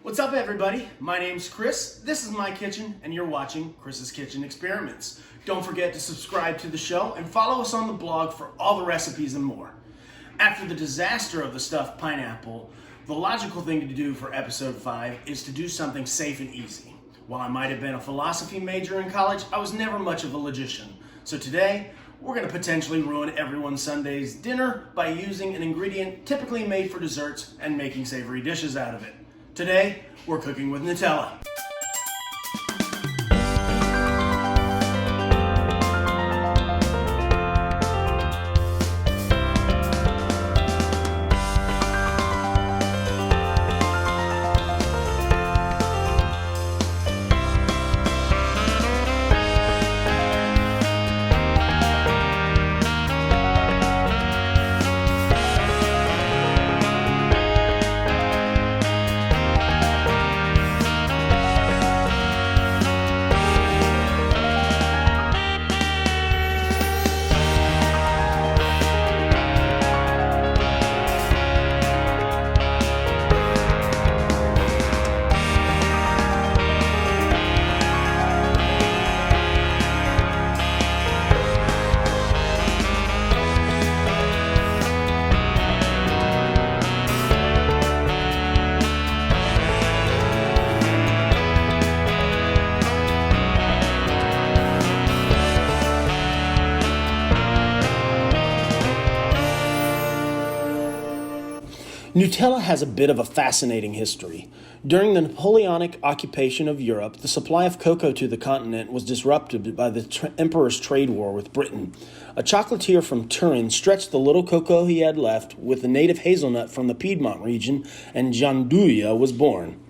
What's up, everybody? My name's Chris, this is my kitchen, and you're watching Chris's Kitchen Experiments. Don't forget to subscribe to the show and follow us on the blog for all the recipes and more. After the disaster of the stuffed pineapple, the logical thing to do for episode 5 is to do something safe and easy. While I might have been a philosophy major in college, I was never much of a logician. So today, we're going to potentially ruin everyone's Sunday's dinner by using an ingredient typically made for desserts and making savory dishes out of it. Today, we're cooking with Nutella. Nutella has a bit of a fascinating history. During the Napoleonic occupation of Europe, the supply of cocoa to the continent was disrupted by the Emperor's trade war with Britain. A chocolatier from Turin stretched the little cocoa he had left with the native hazelnut from the Piedmont region, and gianduja was born.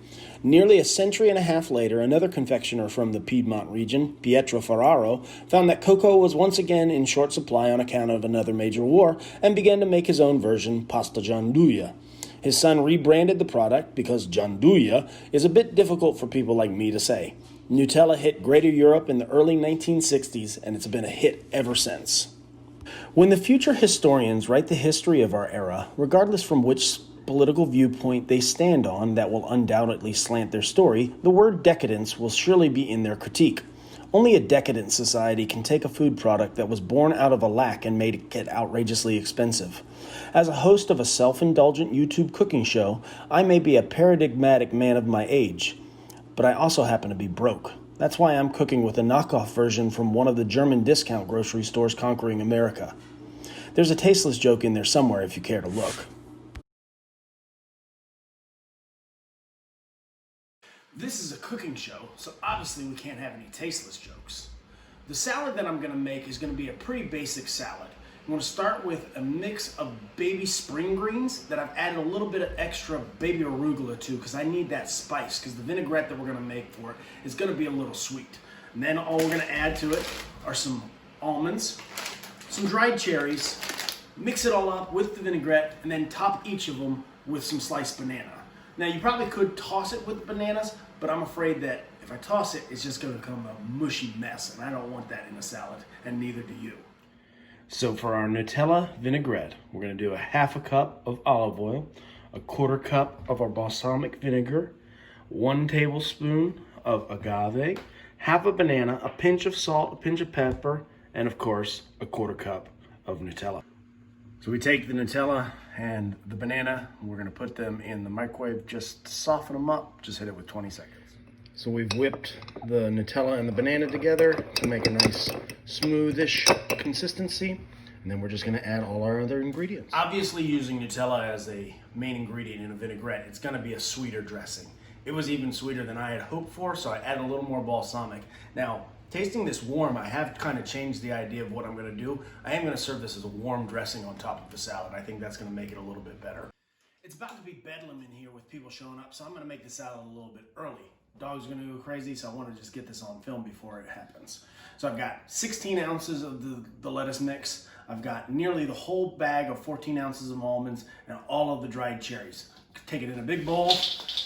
Nearly a century and a half later, another confectioner from the Piedmont region, Pietro Ferraro, found that cocoa was once again in short supply on account of another major war and began to make his own version, pasta gianduja. His son rebranded the product because gianduja is a bit difficult for people like me to say. Nutella hit Greater Europe in the early 1960s, and it's been a hit ever since. When the future historians write the history of our era, regardless from which political viewpoint they stand on that will undoubtedly slant their story, the word decadence will surely be in their critique. Only a decadent society can take a food product that was born out of a lack and made it outrageously expensive. As a host of a self-indulgent YouTube cooking show, I may be a paradigmatic man of my age, but I also happen to be broke. That's why I'm cooking with a knockoff version from one of the German discount grocery stores conquering America. There's a tasteless joke in there somewhere if you care to look. This is a cooking show, so obviously we can't have any tasteless jokes. The salad that I'm going to make is going to be a pretty basic salad. I'm going to start with a mix of baby spring greens that I've added a little bit of extra baby arugula to because I need that spice, because the vinaigrette that we're going to make for it is going to be a little sweet. And then all we're going to add to it are some almonds, some dried cherries, mix it all up with the vinaigrette, and then top each of them with some sliced banana. Now, you probably could toss it with bananas, but I'm afraid that if I toss it, it's just going to become a mushy mess, and I don't want that in a salad, and neither do you. So for our Nutella vinaigrette, we're going to do a half a cup of olive oil, a quarter cup of our balsamic vinegar, 1 tablespoon of agave, half a banana, a pinch of salt, a pinch of pepper, and of course, a quarter cup of Nutella. So we take the Nutella and the banana, and we're going to put them in the microwave just to soften them up. Just hit it with 20 seconds. So we've whipped the Nutella and the banana together to make a nice smoothish consistency. And then we're just going to add all our other ingredients. Obviously, using Nutella as a main ingredient in a vinaigrette, it's going to be a sweeter dressing. It was even sweeter than I had hoped for, so I added a little more balsamic. Now, tasting this warm, I have kind of changed the idea of what I'm going to do. I am going to serve this as a warm dressing on top of the salad. I think that's going to make it a little bit better. It's about to be bedlam in here with people showing up, so I'm going to make the salad a little bit early. Dog's going to go crazy, so I want to just get this on film before it happens. So I've got 16 ounces of the lettuce mix. I've got nearly the whole bag of 14 ounces of almonds and all of the dried cherries. Take it in a big bowl,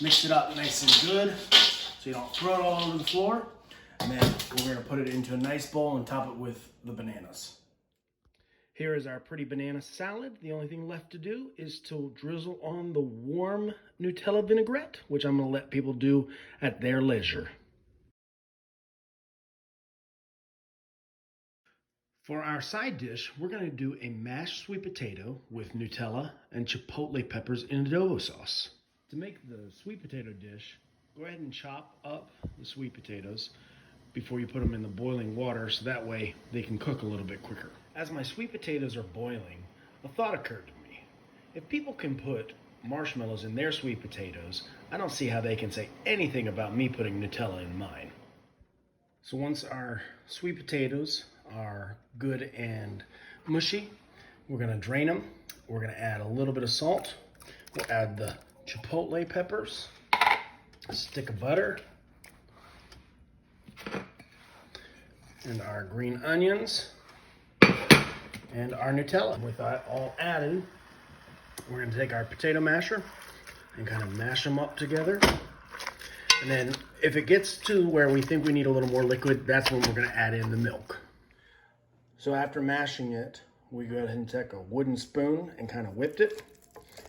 mix it up nice and good so you don't throw it all over the floor. And then we're going to put it into a nice bowl and top it with the bananas. Here is our pretty banana salad. The only thing left to do is to drizzle on the warm Nutella vinaigrette, which I'm going to let people do at their leisure. For our side dish, we're going to do a mashed sweet potato with Nutella and chipotle peppers in adobo sauce. To make the sweet potato dish, go ahead and chop up the sweet potatoes before you put them in the boiling water so that way they can cook a little bit quicker. As my sweet potatoes are boiling, a thought occurred to me. If people can put marshmallows in their sweet potatoes, I don't see how they can say anything about me putting Nutella in mine. So once our sweet potatoes are good and mushy, we're going to drain them. We're going to add a little bit of salt. We'll add the chipotle peppers, a stick of butter, and our green onions, and our Nutella. With that all added, we're going to take our potato masher and kind of mash them up together. And then if it gets to where we think we need a little more liquid, that's when we're going to add in the milk. So after mashing it, we go ahead and take a wooden spoon and kind of whipped it.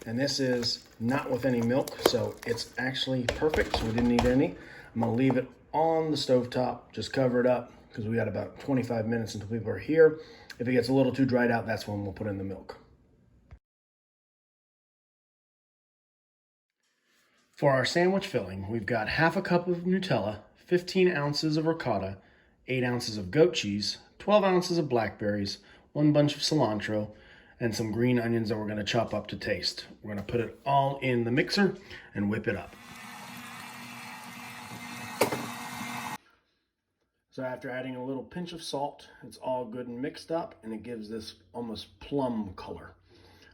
And this is not with any milk, so it's actually perfect, so we didn't need any. I'm going to leave it on the stovetop, just cover it up, because we got about 25 minutes until people are here. If it gets a little too dried out, that's when we'll put in the milk. For our sandwich filling, we've got half a cup of Nutella, 15 ounces of ricotta, 8 ounces of goat cheese, 12 ounces of blackberries, 1 bunch of cilantro, and some green onions that we're going to chop up to taste. We're going to put it all in the mixer and whip it up. So after adding a little pinch of salt, it's all good and mixed up, and it gives this almost plum color.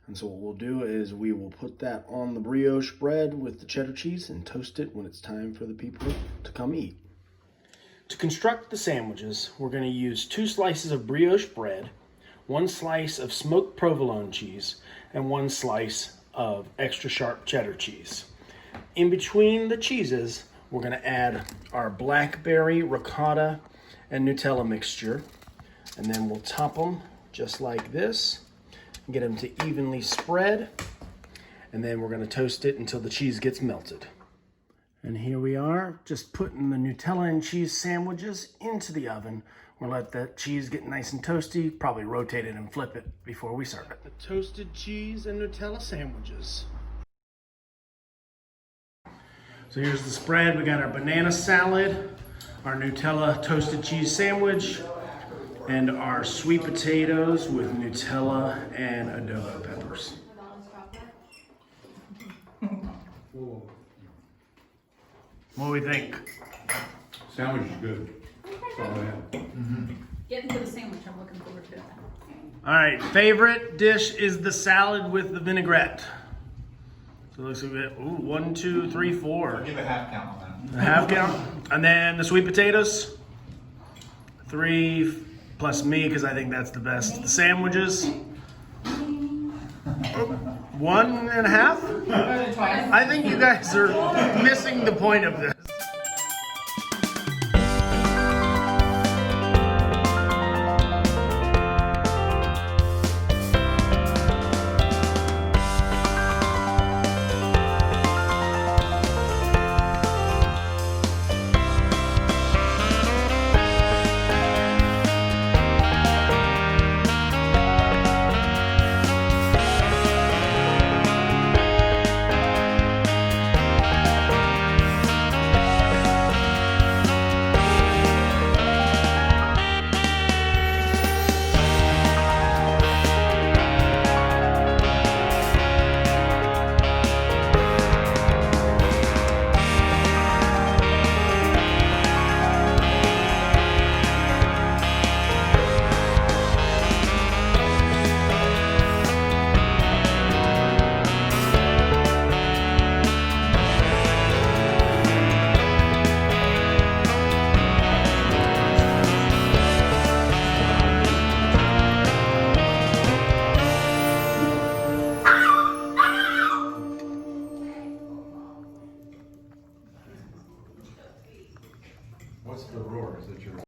And so what we'll do is we will put that on the brioche bread with the cheddar cheese and toast it when it's time for the people to come eat. To construct the sandwiches, we're going to use 2 slices of brioche bread, 1 slice of smoked provolone cheese, and 1 slice of extra sharp cheddar cheese. In between the cheeses, we're going to add our blackberry, ricotta, and Nutella mixture. And then we'll top them just like this and get them to evenly spread. And then we're going to toast it until the cheese gets melted. And here we are, just putting the Nutella and cheese sandwiches into the oven. We'll let that cheese get nice and toasty, probably rotate it and flip it before we serve it. The toasted cheese and Nutella sandwiches. So here's the spread. We got our banana salad, our Nutella toasted cheese sandwich, and our sweet potatoes with Nutella and adobo peppers. What do we think? Sandwich is good. That's all I have. Getting to the sandwich, I'm looking forward to it. All right, favorite dish is the salad with the vinaigrette. So it looks like we have, 1, 2, 3, 4. I'll give a half count on that. A half count. And then the sweet potatoes. 3 plus me, because I think that's the best. The sandwiches. 1.5? I think you guys are missing the point of this.